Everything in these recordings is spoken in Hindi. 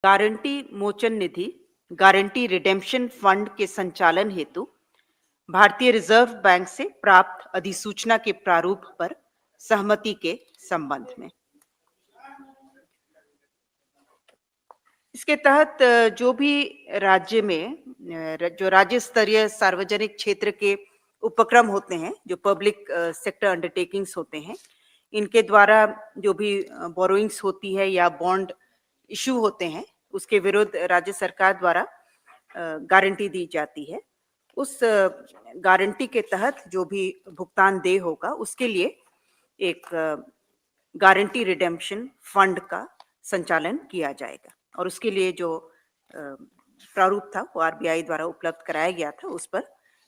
गारंटी मोचन निधि गारंटी रिडेम्पशन फंड के संचालन हेतु भारतीय रिजर्व बैंक से प्राप्त अधिसूचना के प्रारूप पर सहमति के संबंध में। इसके तहत जो भी राज्य में जो राज्य स्तरीय सार्वजनिक क्षेत्र के उपक्रम होते हैं, जो पब्लिक सेक्टर अंडरटेकिंग्स होते हैं, इनके द्वारा जो भी बोरोइंग्स होती है या बॉन्ड इशू होते हैं, उसके विरुद्ध राज्य सरकार द्वारा गारंटी दी जाती है। उस गारंटी के तहत जो भी भुगतान देय होगा, उसके लिए एक गारंटी रिडेम्पशन फंड का संचालन किया जाएगा और उसके लिए जो प्रारूप था वो आरबीआई द्वारा उपलब्ध कराया गया था,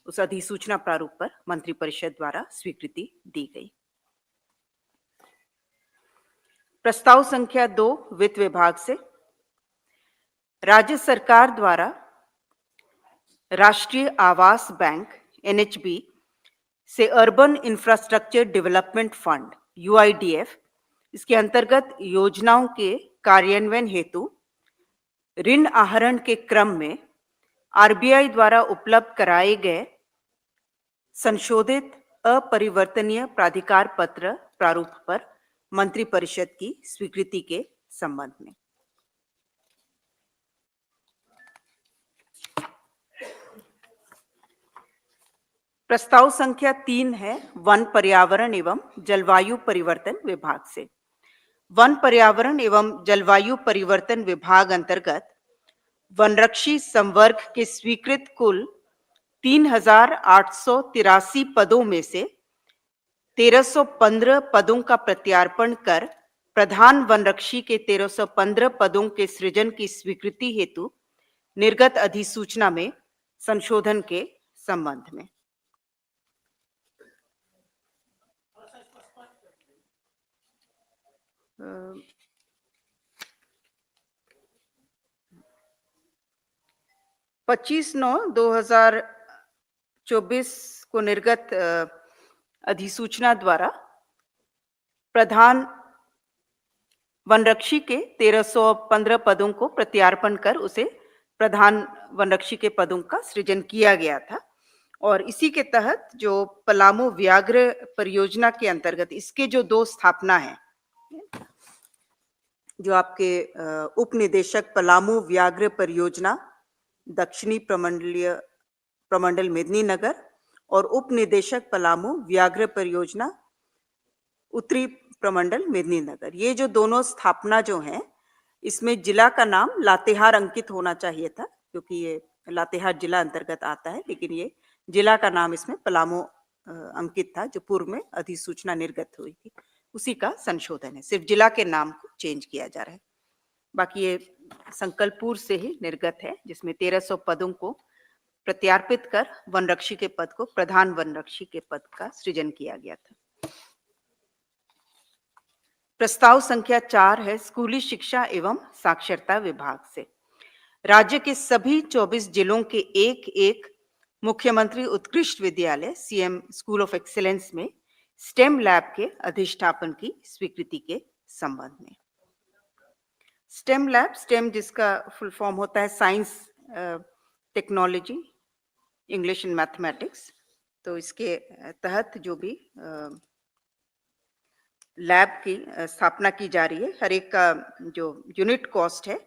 उस अधिसूचना प्रारूप पर मंत्रिपरिषद द्वारा स्वीकृति दी गई। प्रस्ताव संख्या 2 वित्त विभाग से राज्य सरकार द्वारा राष्ट्रीय आवास बैंक एनएचबी से अर्बन इंफ्रास्ट्रक्चर डेवलपमेंट फंड यूआईडीएफ, इसके अंतर्गत योजनाओं के कार्यान्वयन हेतु ऋण आहरण के क्रम में आरबीआई द्वारा उपलब्ध कराए गए संशोधित अपरिवर्तनीय प्राधिकार पत्र प्रारूप पर मंत्रिपरिषद की स्वीकृति के संबंध में। प्रस्ताव संख्या 3 है वन पर्यावरण एवं जलवायु परिवर्तन विभाग से। वन पर्यावरण एवं जलवायु परिवर्तन विभाग अंतर्गत वनरक्षी संवर्ग के स्वीकृत कुल 3,883 पदों में से 1,315 पदों का प्रत्यार्पण कर प्रधान वनरक्षी के 1,315 पदों के सृजन की स्वीकृति हेतु निर्गत अधिसूचना में संशोधन के संबंध में। Uh, 25/9/2024 को निर्गत अधिसूचना द्वारा प्रधान वनरक्षी के 1,315 पदों को प्रत्यार्पण कर उसे प्रधान वनरक्षी के पदों का सृजन किया गया था और इसी के तहत जो पलामू व्याघ्र परियोजना के अंतर्गत इसके जो 2 स्थापना है, जो आपके उप निदेशक पलामू व्याघ्र परियोजना दक्षिणी प्रमंडल मेदिनीनगर और उप निदेशक पलामू व्याघ्र परियोजना उत्तरी प्रमंडल मेदिनीनगर, ये जो दोनों स्थापना जो हैं, इसमें जिला का नाम लातेहार अंकित होना चाहिए था क्योंकि ये लातेहार जिला अंतर्गत आता है, लेकिन ये जिला का नाम इसमें पलामू अंकित था जो पूर्व में अधिसूचना निर्गत हुई थी, उसी का संशोधन है। सिर्फ जिला के नाम को चेंज किया जा रहा है, बाकी ये संकल्प पूर्व से ही निर्गत है, जिसमें 1,300 पदों को प्रत्यार्पित कर वनरक्षी के पद को प्रधान वनरक्षी के पद का सृजन किया गया था। प्रस्ताव संख्या 4 है स्कूली शिक्षा एवं साक्षरता विभाग से। राज्य के सभी 24 जिलों के एक मुख्यमंत्री उत्कृष्ट विद्यालय सीएम स्कूल ऑफ एक्सीलेंस में स्टेम लैब के अधिष्ठापन की स्वीकृति के संबंध में। स्टेम लैब, स्टेम जिसका फुल फॉर्म होता है science, technology, English and mathematics, तो इसके तहत जो भी लैब की स्थापना की जा रही है, हर एक का जो यूनिट कॉस्ट है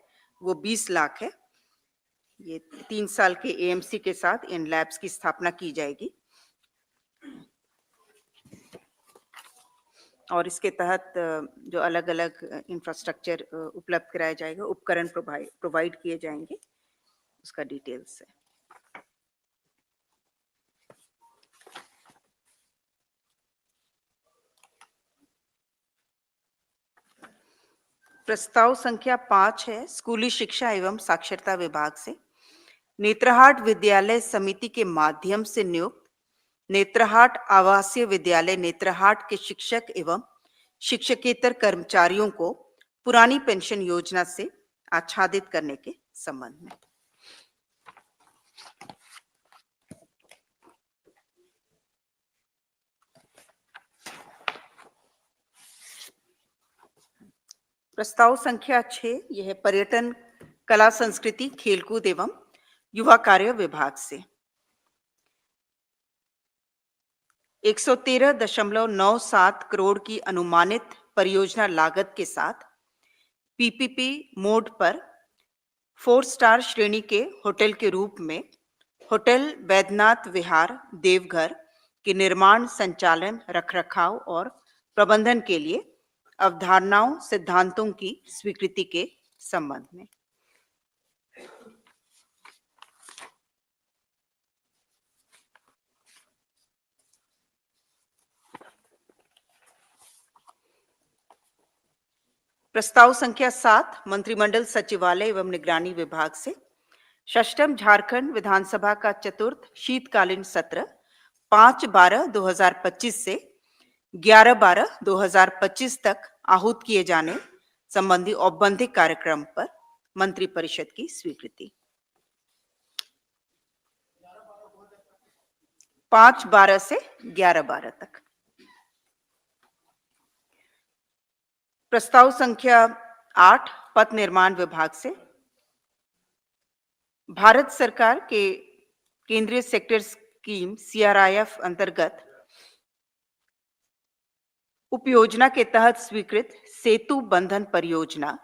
वो 20 लाख है। ये 3 साल के एएमसी के साथ इन लैब्स की स्थापना की जाएगी और इसके तहत जो अलग अलग इंफ्रास्ट्रक्चर उपलब्ध कराया जाएगा, उपकरण प्रोवाइड किए जाएंगे, उसका डिटेल्स है। प्रस्ताव संख्या 5 है स्कूली शिक्षा एवं साक्षरता विभाग से। नेत्रहाट विद्यालय समिति के माध्यम से नियुक्त नेत्रहाट आवासीय विद्यालय नेत्रहाट के शिक्षक एवं शिक्षकेतर कर्मचारियों को पुरानी पेंशन योजना से आच्छादित करने के संबंध में। प्रस्ताव संख्या 6 यह है पर्यटन कला संस्कृति, खेलकूद एवं युवा कार्य विभाग से 113.97 करोड़ की अनुमानित परियोजना लागत के साथ पीपीपी मोड पर 4 स्टार श्रेणी के होटल के रूप में होटल बैद्यनाथ विहार देवघर के निर्माण, संचालन, रखरखाव और प्रबंधन के लिए अवधारणाओं, सिद्धांतों की स्वीकृति के संबंध में प्रस्ताव संख्या 7 मंत्रिमंडल सचिवालय एवं निगरानी विभाग से षष्ठम झारखंड विधानसभा का चतुर्थ शीतकालीन सत्र 5/12/2025 से 11/12/2025 तक आहूत किए जाने संबंधी औपबंधिक कार्यक्रम पर मंत्रिपरिषद की स्वीकृति। 5/12 से 11/12 तक। प्रस्ताव संख्या 8 पथ निर्माण विभाग से भारत सरकार के केंद्रीय सेक्टर स्कीम CRIF अंतर्गत उपयोजना के तहत स्वीकृत सेतु बंधन परियोजना,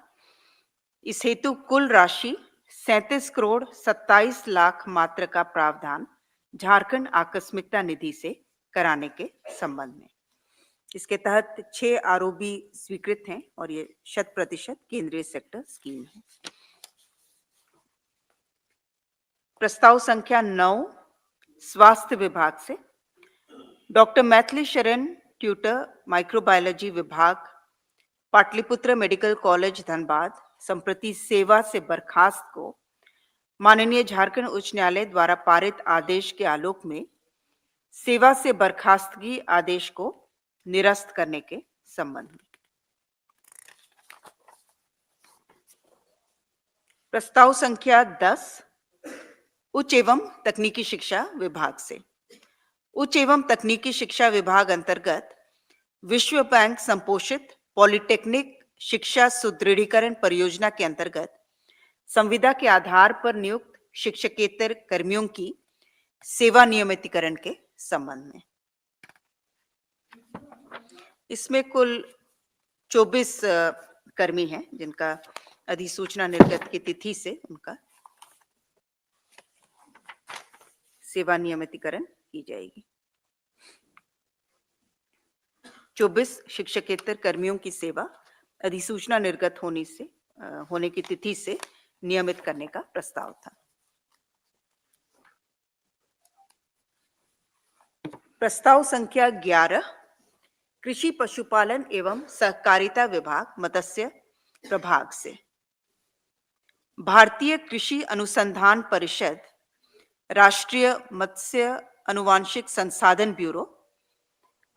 इस हेतु कुल राशि 37 करोड़ 27 लाख मात्र का प्रावधान झारखंड आकस्मिकता निधि से कराने के संबंध में। इसके तहत 6 आरओबी स्वीकृत हैं और ये 100% केंद्रीय सेक्टर स्कीम है। प्रस्ताव संख्या 9 स्वास्थ्य विभाग से doctor Maithili Sharan tutor microbiology विभाग पाटलिपुत्र मेडिकल कॉलेज धनबाद संप्रति सेवा से बर्खास्त को माननीय झारखंड उच्च न्यायालय द्वारा पारित आदेश के आलोक में सेवा से बर्खास्तगी आदेश को निरस्त करने के संबंध में। प्रस्ताव संख्या 10 उच्च एवं तकनीकी शिक्षा विभाग से उच्च एवं तकनीकी शिक्षा विभाग अंतर्गत विश्व बैंक संपोषित पॉलिटेक्निक शिक्षा सुदृढ़ीकरण परियोजना के अंतर्गत संविदा के आधार पर नियुक्त शिक्षकेतर कर्मियों की सेवा नियमितीकरण के संबंध में। इसमें कुल 24 कर्मी हैं जिनका अधिसूचना निर्गत की तिथि से उनका सेवा नियमितीकरण की जाएगी। 24 शिक्षकेतर कर्मियों की सेवा अधिसूचना निर्गत होने की तिथि से नियमित करने का प्रस्ताव था। प्रस्ताव संख्या 11 कृषि पशुपालन एवं सहकारिता विभाग मत्स्य प्रभाग से भारतीय कृषि अनुसंधान परिषद, राष्ट्रीय मत्स्य अनुवांशिक संसाधन bureau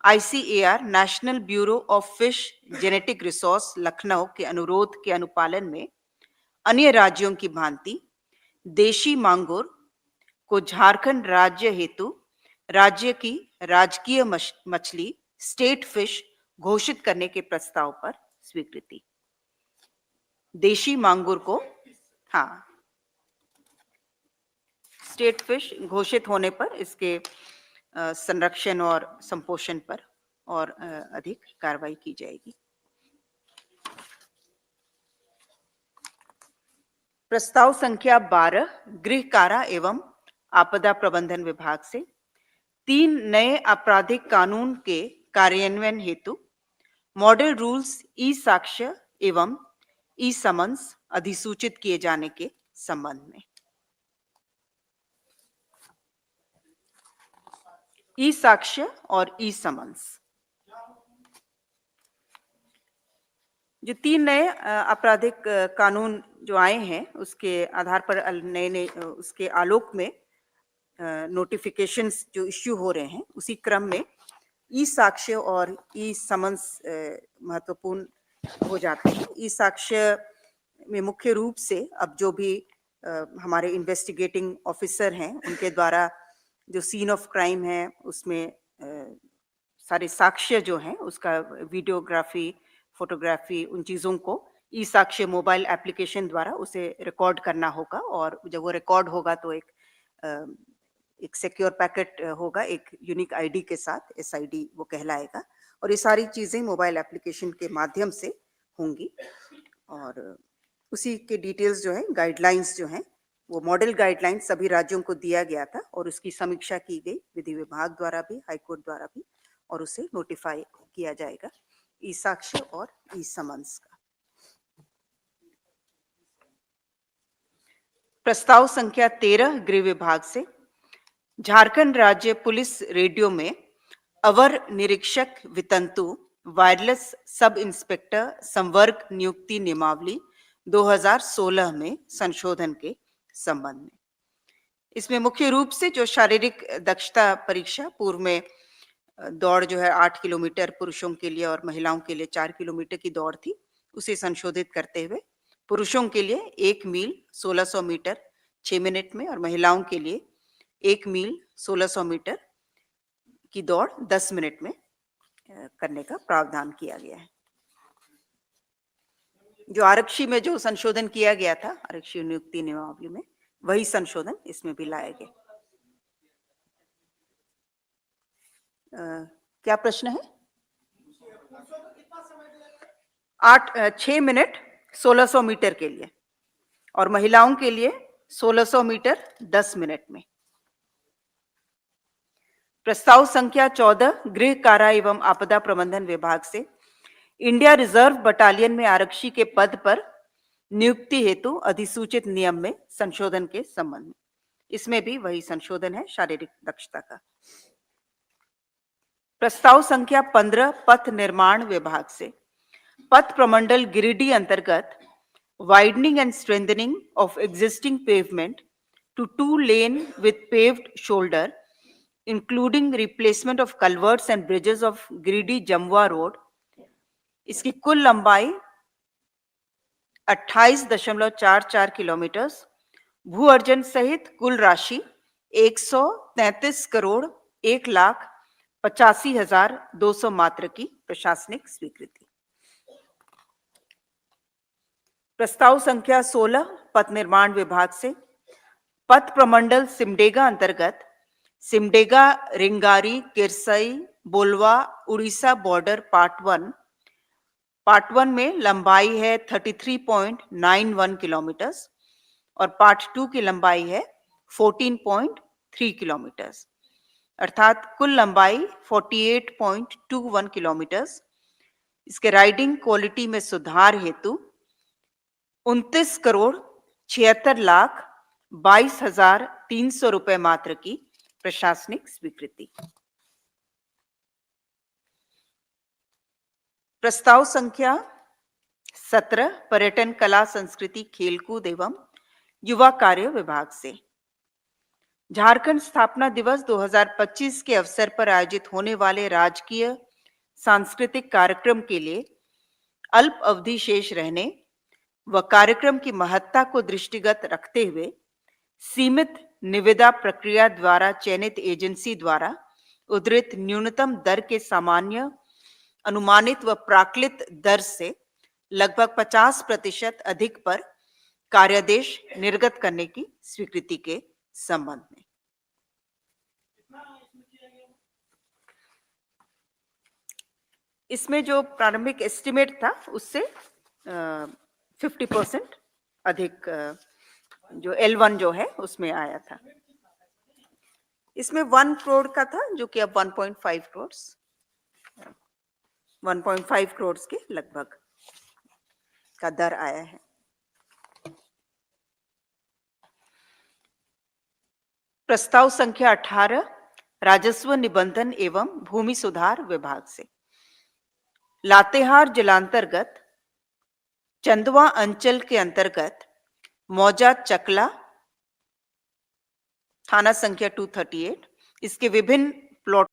ICAR national bureau of fish genetic resource Lucknow के अनुरोध के अनुपालन में अन्य राज्यों की भांति देशी मांगुर को झारखंड राज्य हेतु राज्य की राजकीय मछली स्टेट फिश घोषित करने के प्रस्ताव पर स्वीकृति। देशी मांगुर को स्टेट फिश घोषित होने पर इसके संरक्षण और संपोषण पर और अधिक कार्रवाई की जाएगी। प्रस्ताव संख्या 12 गृह कारा एवं आपदा प्रबंधन विभाग से 3 नए आपराधिक कानून के कार्यान्वयन हेतु मॉडल रूल्स ई साक्ष्य एवं ई समन्स अधिसूचित किए जाने के संबंध में। ई साक्ष्य और ई समन्स जो 3 नए आपराधिक कानून जो आए हैं उसके आधार पर नए उसके आलोक में नोटिफिकेशंस जो इश्यू हो रहे हैं उसी क्रम में ई साक्ष्य और ई समन्स महत्वपूर्ण हो जाते हैं। ई साक्ष्य में मुख्य रूप से अब जो भी हमारे इन्वेस्टिगेटिंग ऑफिसर हैं उनके द्वारा जो सीन ऑफ क्राइम है उसमें सारे साक्ष्य जो हैं उसका वीडियोग्राफी, फोटोग्राफी, उन चीज़ों को ई साक्ष्य मोबाइल एप्लीकेशन द्वारा उसे रिकॉर्ड करना होगा, और जब वो रिकॉर्ड होगा तो एक सिक्योर पैकेट होगा, एक यूनिक आईडी के साथ, एसआईडी वो कहलाएगा, और ये सारी चीज़ें मोबाइल एप्लीकेशन के माध्यम से होंगी। और उसी के डिटेल्स जो है, गाइडलाइंस जो हैं, वो मॉडल गाइडलाइंस सभी राज्यों को दिया गया था, और उसकी समीक्षा की गई विधि विभाग द्वारा भी, हाईकोर्ट द्वारा भी, और उसे नोटिफाई किया जाएगा ई साक्ष्य और ई समन्स का। प्रस्ताव संख्या 13 गृह विभाग से झारखंड राज्य पुलिस रेडियो में अवर निरीक्षक वितंतु वायरलेस सब इंस्पेक्टर संवर्ग नियुक्ति नियमावली 2016 में संशोधन के संबंध में। इसमें मुख्य रूप से जो शारीरिक दक्षता परीक्षा, पूर्व में दौड़ जो है 8 किलोमीटर पुरुषों के लिए और महिलाओं के लिए 4 किलोमीटर की दौड़ थी, उसे संशोधित करते हुए पुरुषों के लिए 1 मील 1600 मीटर 6 मिनट में, और महिलाओं के लिए 1 मील 1600 मीटर की दौड़ 10 मिनट में करने का प्रावधान किया गया है। जो आरक्षी में जो संशोधन किया गया था आरक्षी नियुक्ति नियमावली में, वही संशोधन इसमें भी लाया गया। क्या प्रश्न है? 6 मिनट 1600 मीटर के लिए, और महिलाओं के लिए 1600 मीटर 10 मिनट में। प्रस्ताव संख्या 14 गृह कारा एवं आपदा प्रबंधन विभाग से इंडिया रिजर्व बटालियन में आरक्षी के पद पर नियुक्ति हेतु अधिसूचित नियम में संशोधन के संबंध में। इसमें भी वही संशोधन है, शारीरिक दक्षता का। प्रस्ताव संख्या 15 पथ निर्माण विभाग से पथ प्रमंडल गिरिडीह अंतर्गत widening and strengthening of existing pavement to 2 lane with paved shoulder including replacement of culverts and bridges of Giridih Jamua road. इसकी कुल लंबाई 28.44 किलोमीटर, भू अर्जन सहित कुल राशि 133 करोड़ 1,85,200 मात्र की प्रशासनिक स्वीकृति। प्रस्ताव संख्या 16 पथ निर्माण विभाग से पथ प्रमंडल सिमडेगा अंतर्गत सिमडेगा रिंगारी किरसई बोलवा उड़ीसा बॉर्डर पार्ट 1 में लंबाई है 33.91 किलोमीटर, और पार्ट 2 की लंबाई है 14.3 किलोमीटर, अर्थात कुल लंबाई 48.21 किलोमीटर। इसके राइडिंग क्वालिटी में सुधार हेतु 29 करोड़ 76,22,300 रुपए मात्र की प्रशासनिक स्वीकृति। प्रस्ताव संख्या 17 पर्यटन कला संस्कृति खेलकूद एवं युवा कार्य विभाग से झारखंड स्थापना दिवस 2025 के अवसर पर आयोजित होने वाले राजकीय सांस्कृतिक कार्यक्रम के लिए अल्प अवधि शेष रहने व कार्यक्रम की महत्ता को दृष्टिगत रखते हुए सीमित निविदा प्रक्रिया द्वारा चयनित एजेंसी द्वारा उद्धृत न्यूनतम दर के सामान्य अनुमानित व प्राक्लित दर से लगभग 50% अधिक पर कार्यादेश निर्गत करने की स्वीकृति के संबंध में। इसमें जो प्रारंभिक एस्टिमेट था उससे 50% अधिक जो L1 जो है उसमें आया था। इसमें 1 करोड़ का था, जो कि अब 1.5 करोड़ के लगभग का दर आया है। प्रस्ताव संख्या 18 राजस्व निबंधन एवं भूमि सुधार विभाग से लातेहार जिलांतर्गत चंदवा अंचल के अंतर्गत मौजा चकला थाना संख्या 238 इसके विभिन्न प्लॉट